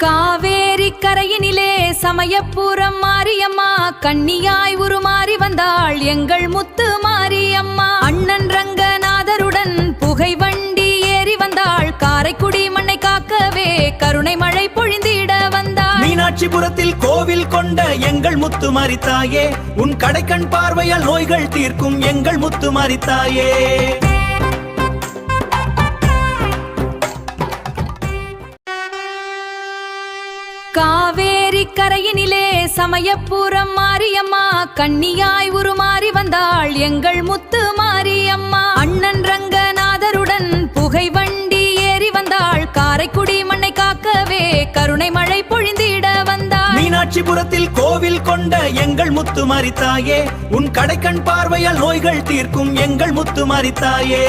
காவேரி கரையினிலே சமயபுரம் மாரியம்மா கன்னியாய் உருமாறி வந்தாள் எங்கள் முத்து மாரியம்மா. அண்ணன் ரங்கநாதருடன் புகை வண்டி ஏறி வந்தாள் காரைக்குடி மண்ணை காக்கவே கருணை மழை பொழிந்திட வந்தாள். மீனாட்சிபுரத்தில் கோவில் கொண்ட எங்கள் முத்து மாரித்தாயே, உன் கடைக்கண் பார்வையால் நோய்கள் தீர்க்கும் எங்கள் முத்து மாரித்தாயே. காவேரி கரையினிலே சமயபுரம் மாரியம்மா கன்னியாய் உருமாறி வந்தாள் எங்கள் முத்து மாரியம்மா. அண்ணன் ரங்கநாதருடன் புகை வண்டி ஏறி வந்தாள் காரைக்குடி மண்ணை காக்கவே கருணை மழை பொழிந்திட வந்தாள். மீனாட்சிபுரத்தில் கோவில் கொண்ட எங்கள் முத்து மாரித்தாயே, உன் கடைக்கண் பார்வையால் நோய்கள் தீர்க்கும் எங்கள் முத்து மாரித்தாயே.